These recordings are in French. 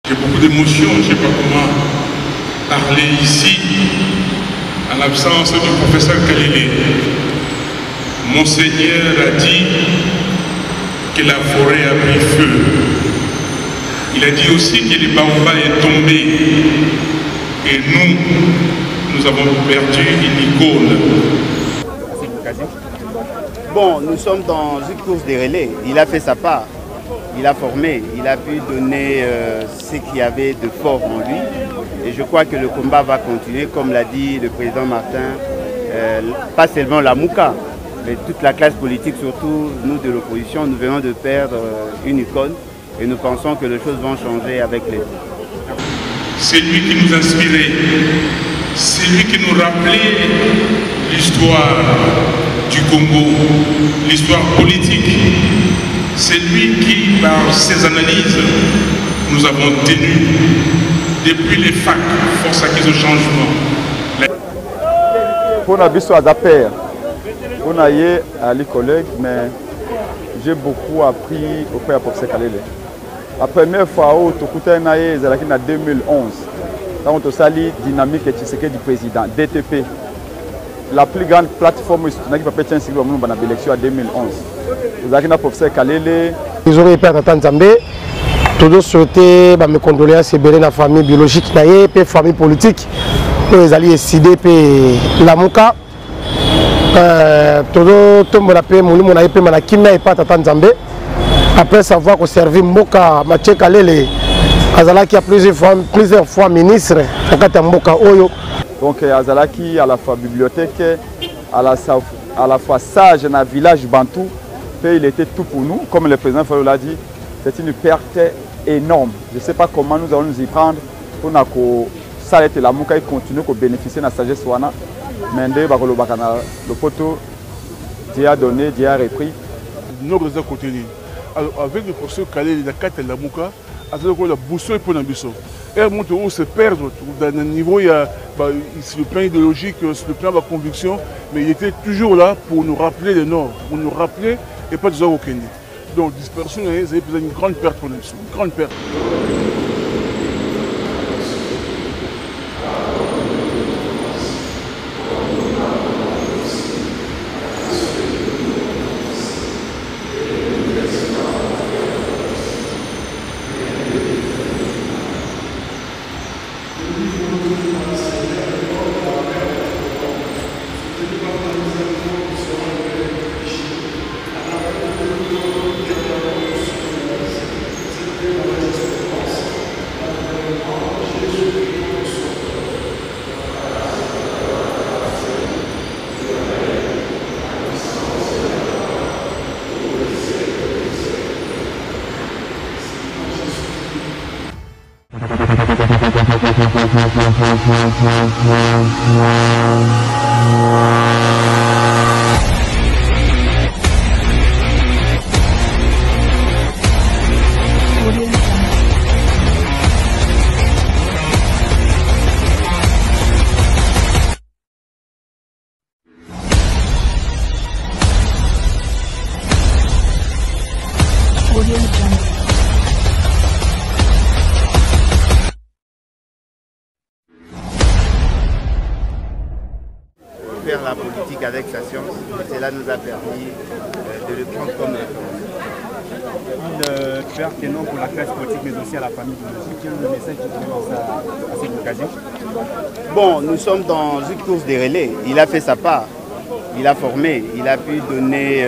J'ai beaucoup d'émotions, je ne sais pas comment parler ici, en l'absence du professeur Kalele. Monseigneur a dit que la forêt a pris feu. Il a dit aussi que le baobab est tombé. Et nous avons perdu une icône. Bon, nous sommes dans une course des relais. Il a fait sa part. Il a formé, il a pu donner ce qu'il y avait de fort en lui. Et je crois que le combat va continuer, comme l'a dit le président Martin, pas seulement la Mouka, mais toute la classe politique, surtout nous de l'opposition, nous venons de perdre une icône et nous pensons que les choses vont changer avec les temps. C'est lui qui nous inspirait, c'est lui qui nous rappelait l'histoire du Congo, l'histoire politique. C'est lui qui, par ses analyses, nous avons tenu depuis les facs, force acquise au changement. Pour la biso à Zaper, on a eu les collègues, mais j'ai beaucoup appris auprès de professeur Kalele. La première fois où tu as eu en 2011, quand on a eu dynamique et du président, DTP, la plus grande plateforme qui a fait l'élection en 2011. Vous avez le professeur Kalele. Ils ont été à Nzambé. Tous souhaité mes condoléances à la famille biologique, la famille politique, les alliés décidés pour la Mouka. Tout le monde a fait après savoir qu'on servi Mboka, Mathieu Kalele, Azalaki a plusieurs fois ministre, Mboka Oyo. Donc Azalaki à la fois bibliothèque, à la fois sage dans le village Bantou, il était tout pour nous, comme le président Fayulu l'a dit, c'est une perte énorme. Je ne sais pas comment nous allons nous y prendre pour s'arrêter la Mouka et continuer à bénéficier de la sagesse. Mais le poteau, Dieu a donné, Dieu a repris. Alors avec le professeur Kalele, la carte de la Mouka, avec la boussole pour l'ambition. Elle montre où se perdre. Dans un niveau, il y a sur le plan idéologique, sur le plan de la conviction, mais il était toujours là pour nous rappeler le Nord, pour nous rappeler et pas de au Kenya. Donc dispersion, c'est une grande perte pour l'ambition, une grande perte. Faire la politique avec sa science, et cela nous a permis de le prendre comme référence. Une perte énorme pour la classe politique, mais aussi à la famille biologique. Quel est le message que vous avez à cette occasion? Bon, nous sommes dans une course des relais. Il a fait sa part. Il a formé, il a pu donner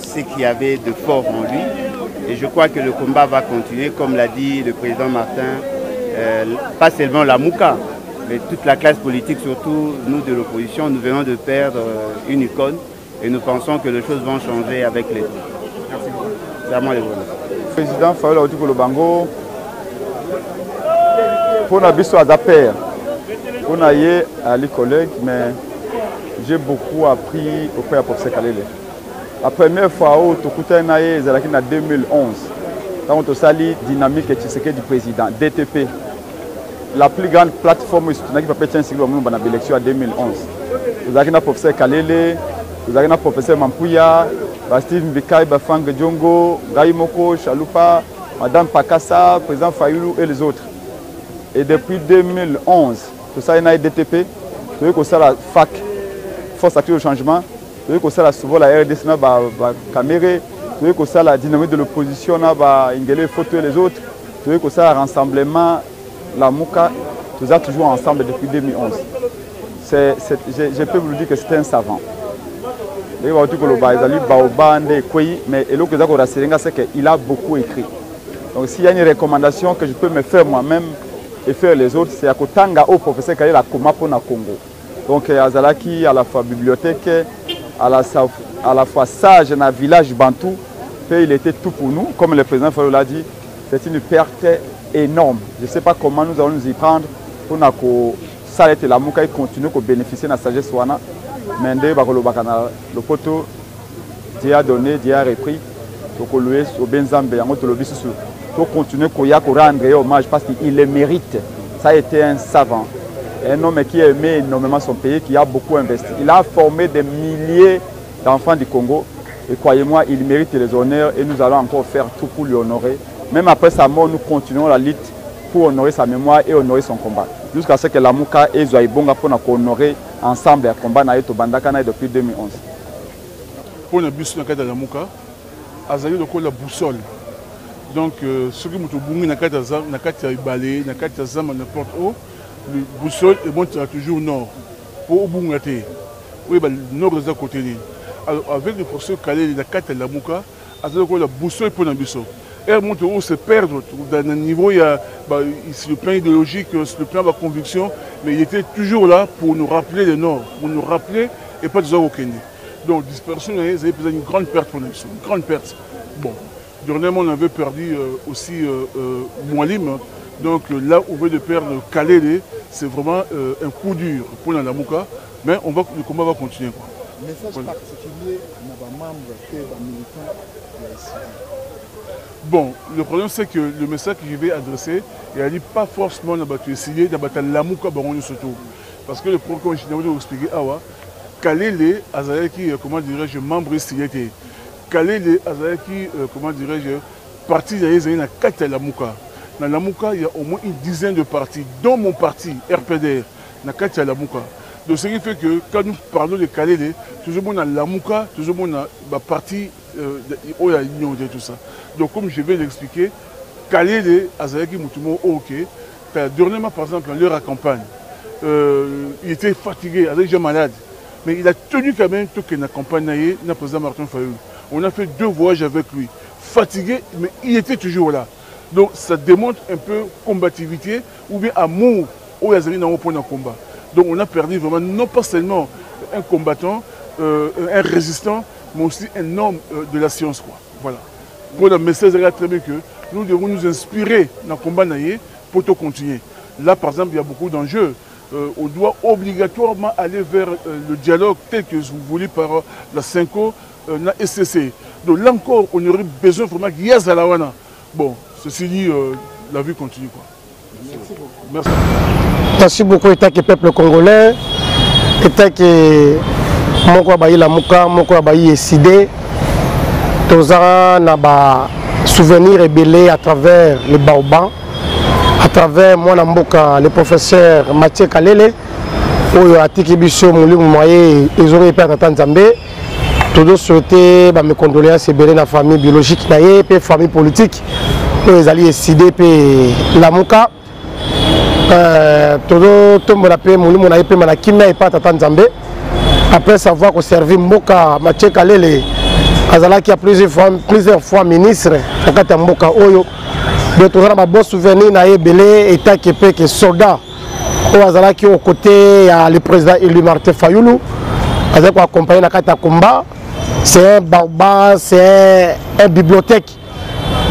ce qu'il y avait de fort en lui. Et je crois que le combat va continuer, comme l'a dit le président Martin, pas seulement la Mouka, mais toute la classe politique, surtout nous de l'opposition, nous venons de perdre une icône et nous pensons que les choses vont changer avec les temps. Merci beaucoup. C'est à moi les voir. Le président Fayulu Lubango, pour la biso à Zaper, on a eu les collègues, mais j'ai beaucoup appris auprès de professeur Kalele. La première fois où tu as eu en 2011, quand on a eu dynamique et du président, DTP, la plus grande plateforme qui a fait l'élection en 2011. Vous avez le professeur Kalele, vous avez le professeur Mampouya, Steve Mbikai, Bafang Djongo, Gaïmoko, Chalupa, Madame Pakassa, président Fayulu et les autres. Et depuis 2011, tout ça, il y a DTP, tout ça, la FAC, Force Active de Changement, tout ça, souvent la RDC, la caméra, tout ça, la dynamique de l'opposition, les photos et les autres, tout ça, le rassemblement, la Mouka, tout ça, toujours ensemble depuis 2011. Je peux vous dire que c'est un savant. Mais c'est qu'il a beaucoup écrit. Donc s'il y a une recommandation que je peux me faire moi-même et faire les autres, c'est à Kotanga au professeur qui est la Koma pour le Congo. Donc Azalaki à la fois bibliothèque, à la fois sage dans le village Bantou, il était tout pour nous. Comme le président Fayou l'a dit, c'est une perte énorme. Je ne sais pas comment nous allons nous y prendre pour que s'arrêter la Mouka et continuer à bénéficier de la sagesse. Mais le poteau, Dieu a donné, Dieu a repris. Pour continuer à rendre hommage parce qu'il le mérite. Ça a été un savant, un homme qui aimait énormément son pays, qui a beaucoup investi. Il a formé des milliers d'enfants du Congo et croyez-moi, il mérite les honneurs et nous allons encore faire tout pour lui honorer. Même après sa mort, nous continuons la lutte pour honorer sa mémoire et honorer son combat. Jusqu'à ce que la Mouka et Zouaïbonga pour honorer ensemble le combat depuis 2011. Pour le bus de la Mouka, Azali de la boussole. Donc, ceux qui ont n'importe où, le boussole est bon toujours nord. Pour Obungate, oui, le nord de côté. Alors, avec le professeur Kalé, la Mouka, Azali de la boussole pour l'ambition. Et montre où se perdre dans un niveau, il y a le plan idéologique, le plan de la conviction, mais il était toujours là pour nous rappeler le nord, pour nous rappeler et pas de au Kenya. Donc, dispersion, ça a été une grande perte pour nous, une grande perte. Bon, dernièrement, on avait perdu aussi Moualim. Donc là, on veut de perdre Kalele, c'est vraiment un coup dur pour la Mouka. Mais le combat va continuer. Quoi. Message voilà. Particulier à nos membres et aux militants de la SID. Bon, le problème c'est que le message que je vais adresser, il n'y a pas forcément la Mouka surtout. Parce que le programme, je vais vous expliquer, Kalele, Azalaki, comment dirais-je, membre de SID. Kalele, Azalaki, comment dirais-je, parti de la Mouka. Dans la Mouka, il y a au moins une dizaine de partis, dont mon parti, RPDR, dans la Mouka. Donc ce qui fait que quand nous parlons de Kalele, toujours dans la Mouka, toujours dans la partie où il y a l'union et tout ça. Donc comme je vais l'expliquer, Kalele, Azalaki, Moutumo, ok. Dernièrement, par exemple, en leur à campagne, il était fatigué, déjà malade. Mais il a tenu quand même tout que la campagne, le président Martin Fayou. On a fait 2 voyages avec lui. Fatigué, mais il était toujours là. Donc ça démontre un peu combativité ou bien amour au Yazali dans le combat. Donc on a perdu vraiment non pas seulement un combattant, un résistant, mais aussi un homme de la science. Quoi. Voilà. Pour le message, c'est très bien que nous devons nous inspirer dans le combat pour tout continuer. Là par exemple, il y a beaucoup d'enjeux. On doit obligatoirement aller vers le dialogue tel que vous voulez par la CENCO, la SCC. Donc là encore, on aurait besoin vraiment qu'il y ait Zalawana. Bon, ceci dit, la vie continue. Quoi. Merci beaucoup. Merci. Merci beaucoup, État que peuple congolais, État que Moko Abayi la Mouka, Moko Abayi SID, tous na souvenirs ébélés à travers les baobans, à travers mon amboka, le professeur Mathieu Kalele, où Atiki Bisso, Mouli Mouaye, ils ont été à Tanzambé. Tous souhaiter mes condoléances à la famille biologique, la famille politique, les alliés SID et la Mouka. Après savoir qu'on servi Mboka, Mathieu Kalele, Azala qui a plusieurs fois ministre, Mboka Oyo. Donc on a un bon souvenir na Ebele état qui est soldat. Azala qui au côté le président élu Martin Fayulu, Azala qui accompagne na combat. C'est un baobab, c'est une bibliothèque.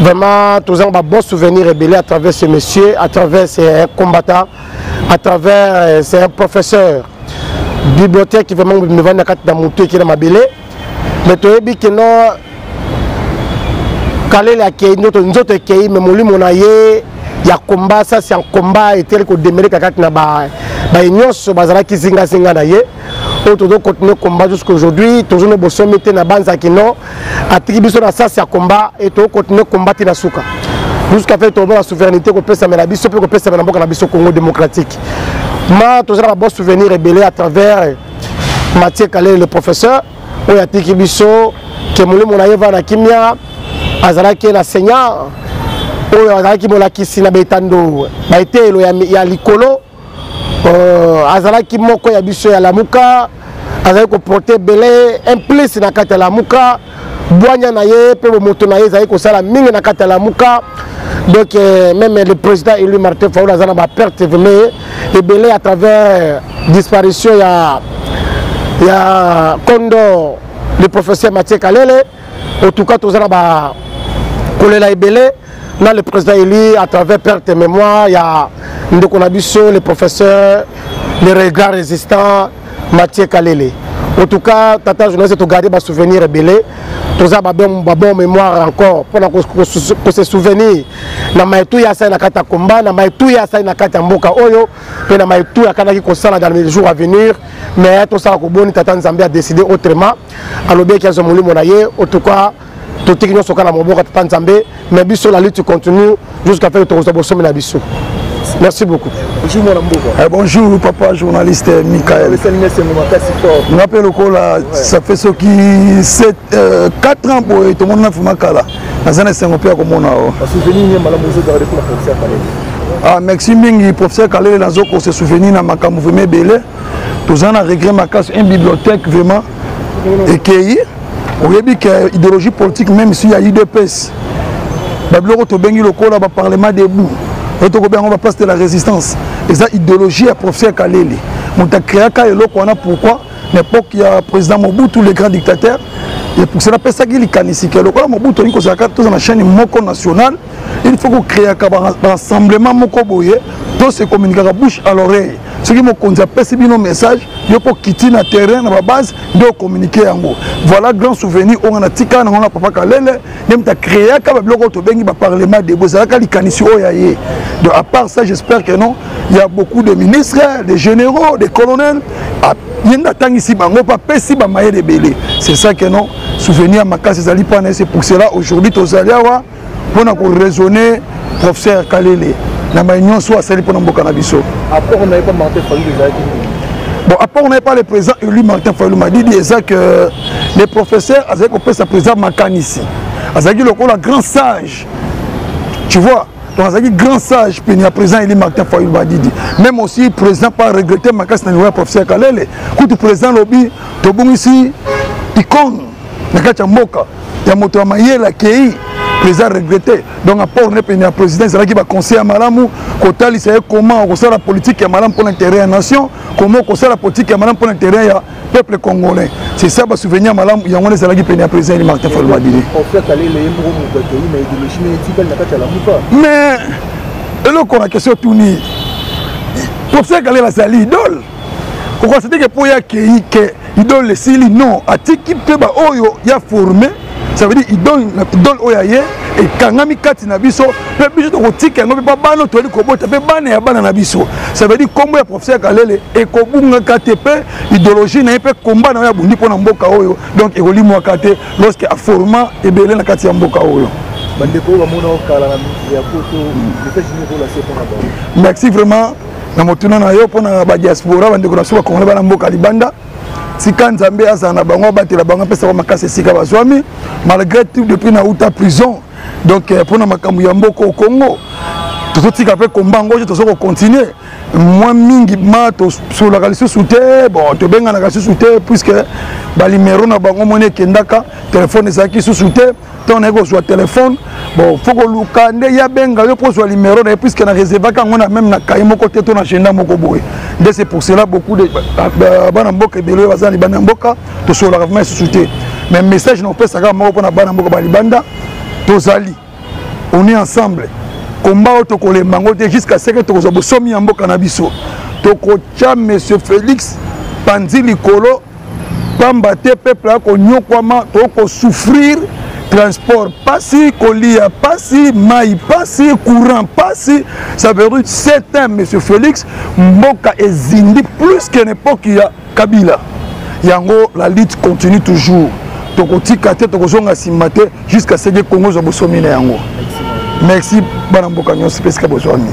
Vraiment, tous ont un bon souvenir ébélé à travers ce monsieur, à travers ces combattants, à travers ces professeurs. Bibliothèque qui vraiment me vend dans mon qui est ma belle. Mais tu as dit que non, quand il y a nous autres qui mais mon aïe, il y a combat, ça c'est un combat et tel que démarrer quand na ba union so bazala qui zinga na ye. On doit continuer le combat jusqu'à aujourd'hui. Toujours nous bossons mettre na banza qui non. À tribu sur ça c'est un combat et tout continuer combattre la souka. jusqu'à faire tomber la souveraineté qu'on peut s'amener à biso peut qu'on peut s'amener à biso Congo démocratique. Ma tous un bon souvenir rébellé à travers Mathieu Kalele le professeur où ya tiki biso que moulé mon aïeva na kimia azala qui na seigneur où azala qui mola kisi na betando ba été lo ya likolo azala qui moko ya biso ya lamuka azala ko porter belé implice na kata lamuka boanya na ye pe moto na ye azala ko sala mingi na kata lamuka. Donc même le président élu Martin Fayulu azala ba perte mais et belé à travers disparition ya Kondo le professeur Mathieu Kalele. En tout cas tous azala ba kolela ebele na le président élu à travers perte de mémoire il y a ndeko na biso le professeur le regard résistant Mathieu Kalele. En tout cas tata journaliste to garder ba souvenir ebele tous a bon mémoire encore pour se souvenir na maitu ya sa na kata komba na maitu ya sa na kata mboka oyo pe na maitu ya kana ki ko sala dans les jours à venir mais tout ça ko boni tata Nzambe a décidé autrement alobe ki azo mulimo na ye. En tout cas tout technique soka na mboka tata Nzambe mais biso la lutte continue jusqu'à faire tout ça bosomi na biso. Merci beaucoup. Bonjour mon amour. Bonjour papa journaliste Michael. Je m'appelle Okola, ça fait ce qui 4 ans pour tout le monde a fait ma cala. Dans un instant on peut comme on a. Ah merci mingi professeur Kalele dans un se souvenir na makamu vraiment belé. Tous en a regret ma casse une bibliothèque vraiment et qui on a dit que idéologie politique même s'il y a UDPS. Babylore to bengi Okola ba parlement debout. On va passer de la résistance. Et ça, idéologie à professeur Kalele. On a créé un pourquoi l'époque il y a président Mobutu, le grand dictateur. Et pour cela, ça qu'il y a le Mobutu, il y a une chaîne moko nationale. Il faut qu'on crée un rassemblement moko boye. Tout se communique à la bouche à l'oreille. Ce qui m'a conduit à passer nos messages, il faut quitter le terrain à la base, de communiquer en gros. Voilà grand souvenir. On a tika, on a papa Kalele, on a créé un parlement de Bozaka, donc à part ça, j'espère que non, il y a beaucoup de ministres, de généraux, de colonels. C'est ça que non, souvenir à ma casse, c'est pour cela aujourd'hui, tous allés pour raisonner, professeur Kalele. Après, on n'avait pas Martin Fayulu. Bon, après, on n'avait pas le président élu Martin Fayulu. m'a dit que les professeurs, avec le président Makanisi, avec le grand sage, tu vois, donc avec le grand sage, puis il y a le président élu Martin Fayulu. Même aussi, le président pas regretté Makanisi dans le professeur Kalele. Quand le président lobby, tu bon ici, icône, il y a Moka, il y a Motoamaye, la Kei. Président regretté. Donc, après, on est le président qui va conseiller à Malamou, comment on sait la politique à Malam pour l'intérêt de la nation, comment on sait la politique à Malam pour l'intérêt du peuple congolais. C'est ça, le souvenir à Malam, il y a un président de Martin Fayulu. Mais, là, on a une question tournée. Pour ça, qu'elle est l'idole. Pourquoi c'était que pour y accueillir que l'idole, le Sili, non, à qui peut y a formé. Ça veut dire qu'il donne Oyaye et Kangami Kati Nabiso, le budget de Rotique, il n'y a pas de bano, il n'y a pas de Nabiso. Ça veut dire comment le professeur Kalele et Kobunga KTP, idéologie n'a pas de combat dans la Bundi pour Namboka Oyo. Donc, il y a un KT lorsqu'il y a un format et Belé na Kati Namboka Oyo. Merci vraiment. Nous avons pour la diaspora, nous avons Libanda. Si quand Nzambe azana bango batela bango pesa makase sika bazwami malgré tout depuis na uta prison donc pour na makambu ya mboko au Congo tout tika pe kombango je tozo continuer moi mingi ma to sur la kalisu soute bon to benga na kalisu soute puisque ba numéro na bango mone kendaka téléphone ezaki sous soute ton ego sur téléphone bon faut que lukande ya benga yo pour sur numéro na puisque na réserve ka ngona même na kayimo côté to na agenda moko boye. C'est pour cela beaucoup de Banamboka Belé Bazali Banamboka to sur la vraiment sous-souté. Mais message non pas ça ga moko na Banamboka Balibanda tozali. On est ensemble. Combat auto kolé mango jusqu'à ce que to zo somi mboka na biso. To ko cha monsieur Félix Panzili Kolo pamba te peuple ko nyokwama to ko souffrir transport passi, colia passi, maï passi, courant passi. Ça veut dire 7 ans, M. Félix, Mboka est zindi plus qu'à l'époque il y a Kabila. Yango, la lutte continue toujours. Tokoti kate, tokozonga simate, jusqu'à ce que Congo soit bossomine yango. merci bana mboka nyonso pesika bozwami.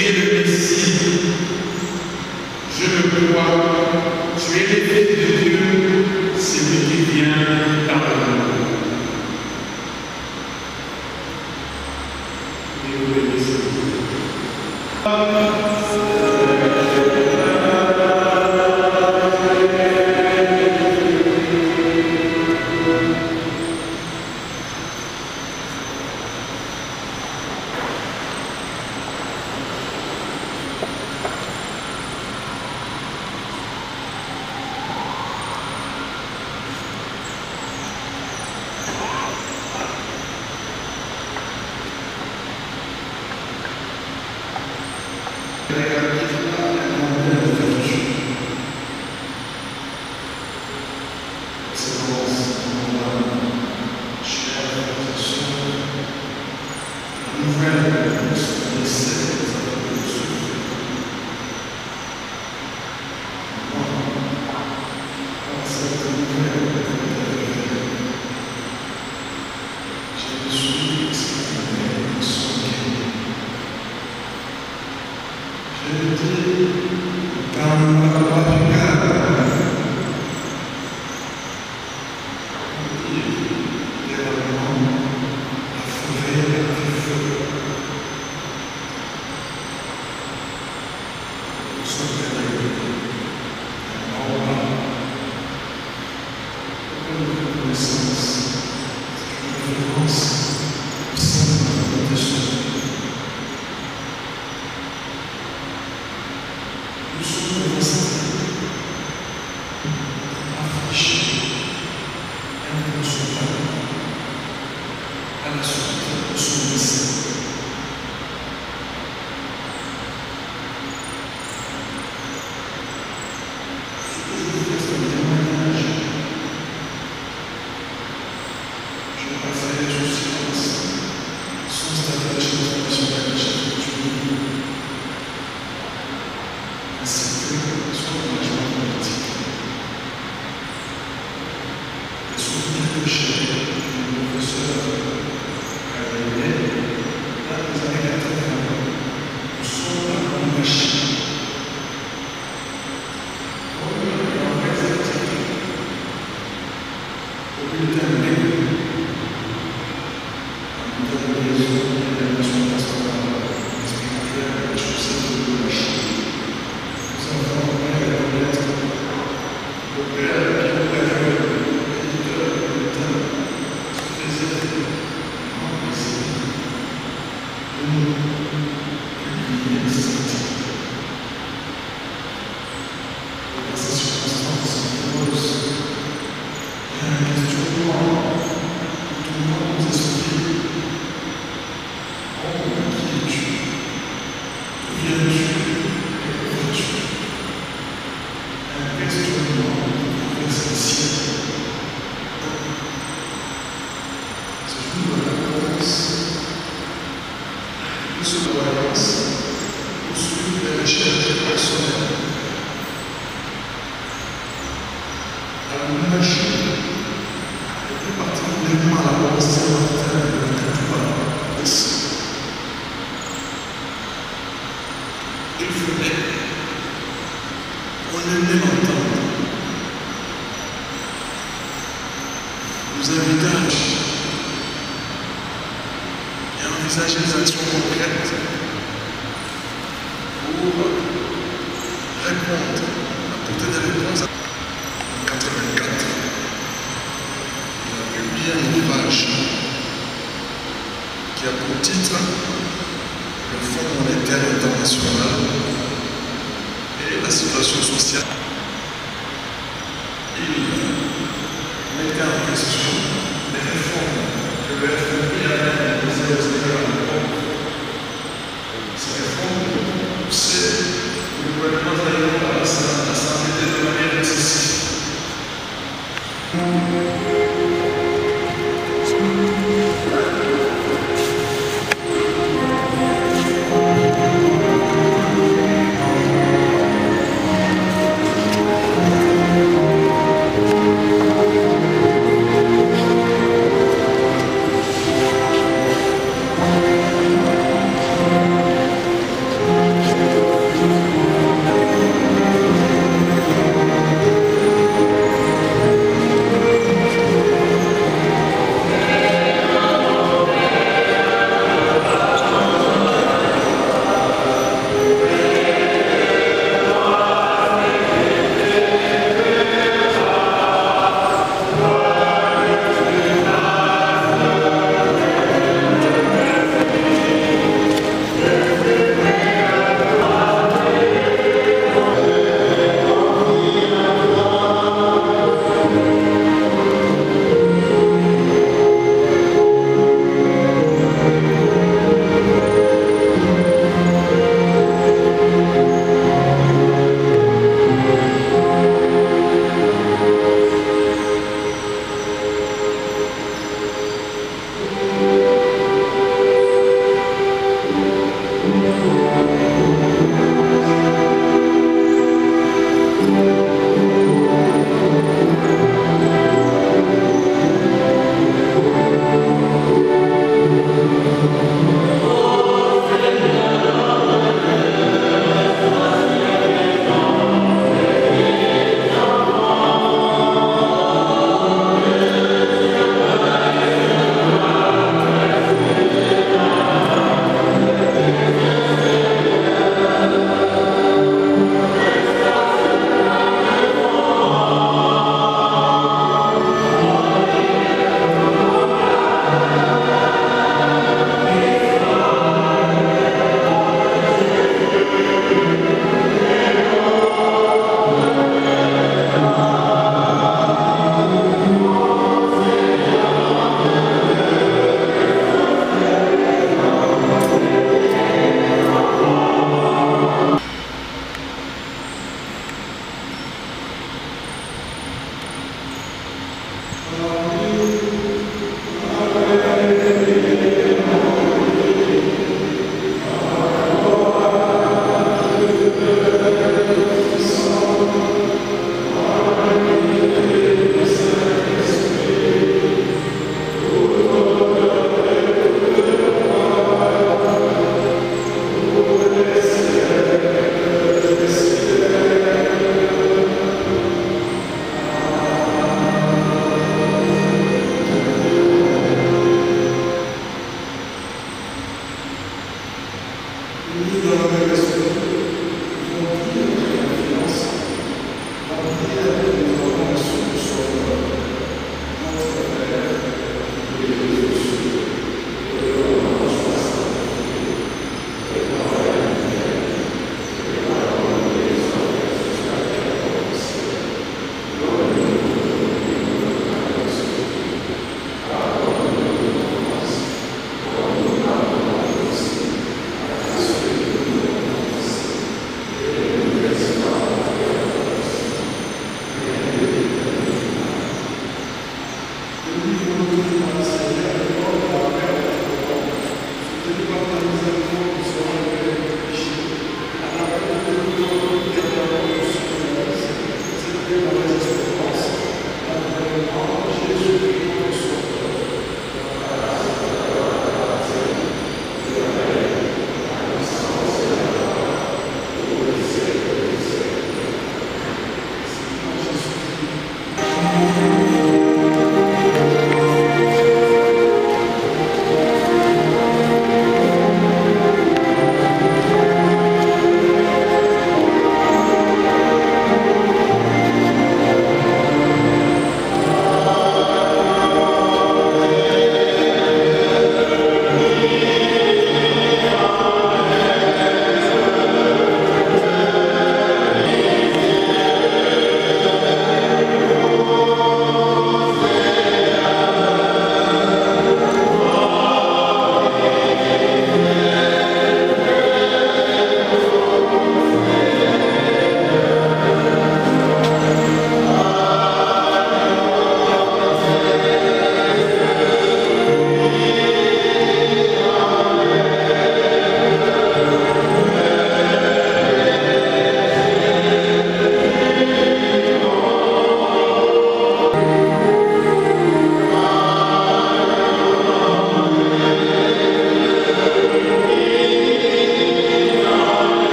tu es le Messie. Je le crois, tu es le Fils de Dieu, celui qui vient dans le monde.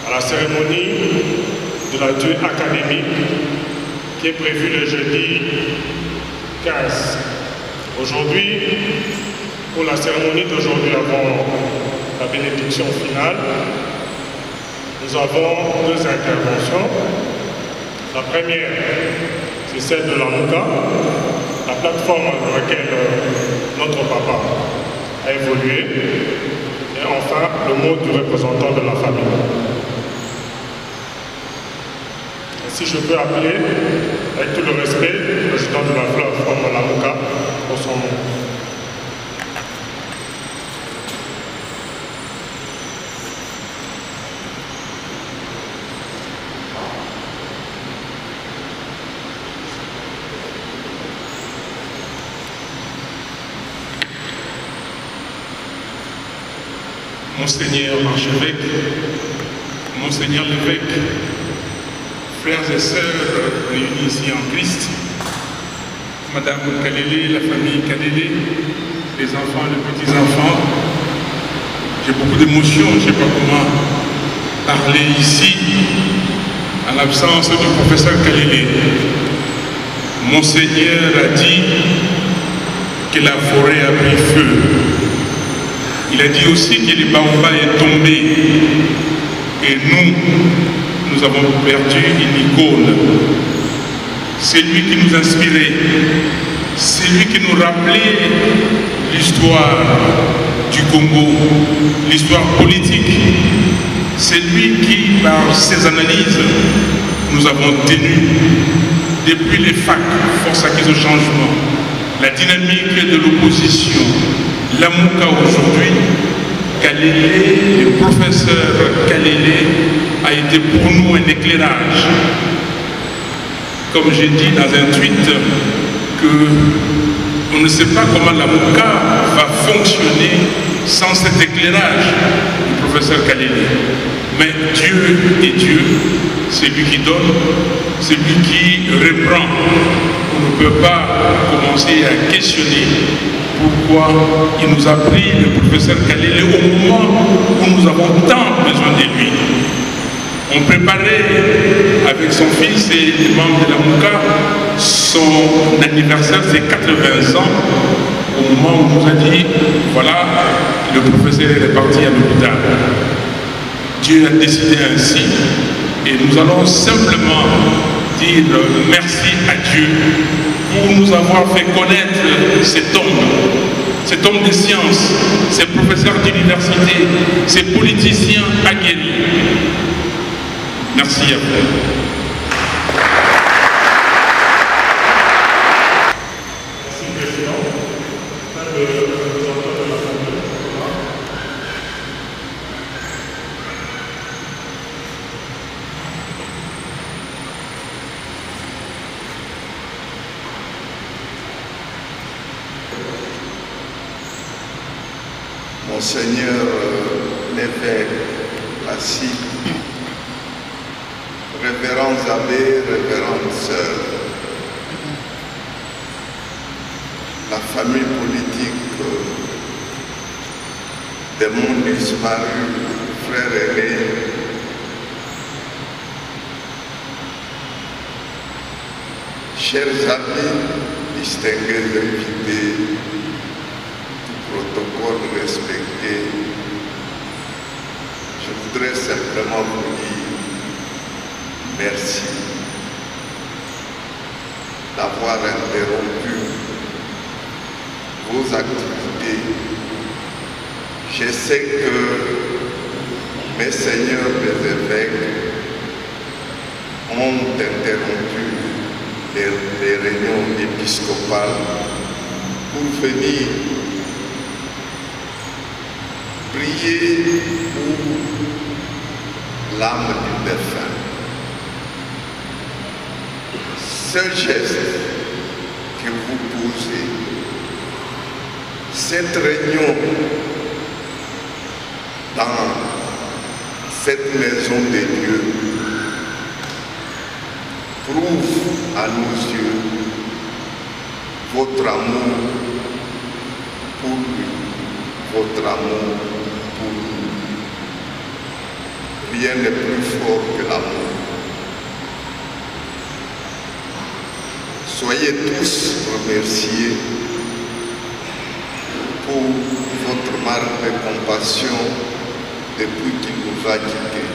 à la cérémonie de la due académique qui est prévue le jeudi 15. Aujourd'hui, pour la cérémonie d'aujourd'hui avant la bénédiction finale, nous avons deux interventions. La première, c'est celle de la MOUCA, la plateforme dans laquelle notre papa a évolué. Et enfin, le mot du représentant de la famille. Si je peux appeler, avec tout le respect, le président de la FLA, Lamuka, pour son nom. Monseigneur archevêque, Monseigneur l'évêque, frères et sœurs réunis ici en Christ, Madame Kalele, la famille Kalele, les enfants, les petits-enfants, j'ai beaucoup d'émotions, je ne sais pas comment parler ici, en l'absence du professeur Kalele. Monseigneur a dit que la forêt a pris feu. Il a dit aussi que le baobab est tombé et nous avons perdu une icône. C'est lui qui nous inspirait, c'est lui qui nous rappelait l'histoire du Congo, l'histoire politique. C'est lui qui, par ses analyses, nous avons tenu depuis les FAC, Force Acquise au Changement, la dynamique de l'opposition, Lamuka aujourd'hui, Kalele, le professeur Kalele a été pour nous un éclairage. Comme j'ai dit dans un tweet, qu'on ne sait pas comment Lamuka va fonctionner sans cet éclairage du professeur Kalele. Mais Dieu est Dieu, c'est lui qui donne, c'est lui qui reprend. On ne peut pas commencer à questionner pourquoi il nous a pris le professeur Kalele au moment où nous avons tant besoin de lui. On préparait avec son fils et les membres de Lamuka son anniversaire, c'est 80 ans, au moment où on nous a dit, voilà, le professeur est reparti à l'hôpital. Dieu a décidé ainsi et nous allons simplement dire merci à Dieu pour nous avoir fait connaître cet homme de science, ces professeurs d'université, ces politiciens aguerris. Merci à vous. Monseigneur l'évêque assis, révérends abbés, révérends sœurs, la famille politique des mondes disparus, frères aînés, chers amis, distingués invités, protocole respecté, je voudrais simplement vous dire merci d'avoir interrompu vos activités. Je sais que mes seigneurs les évêques ont interrompu les réunions épiscopales pour venir prier pour l'âme du défunt. Ce geste que vous posez, cette réunion dans cette maison de Dieu prouve à nos yeux votre amour pour lui, votre amour pour nous. Rien n'est plus fort que l'amour. Soyez tous remerciés pour votre marque de compassion depuis qu'il nous a quittés.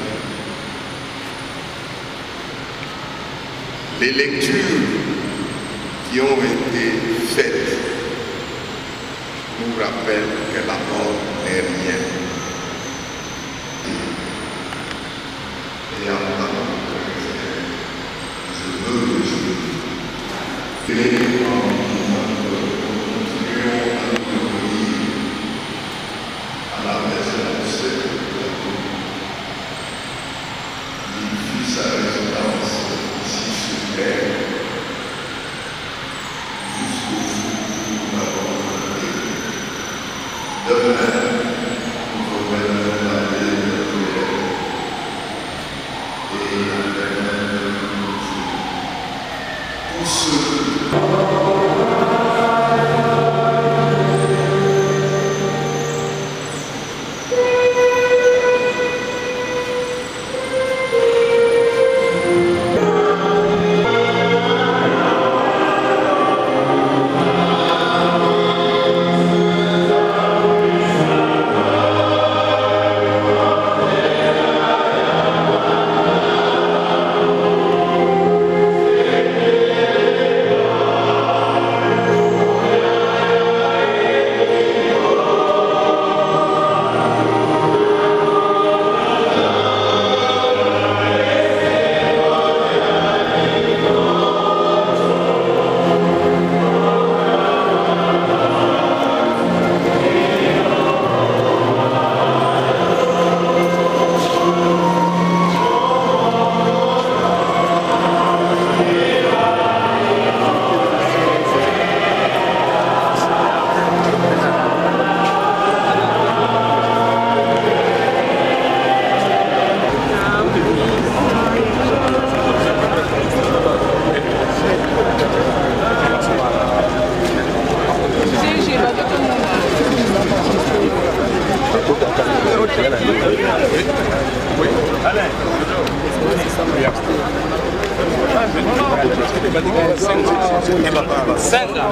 Les lectures qui ont été faites nous rappellent que la mort n'est rien. Et en tant que chrétien, Senga.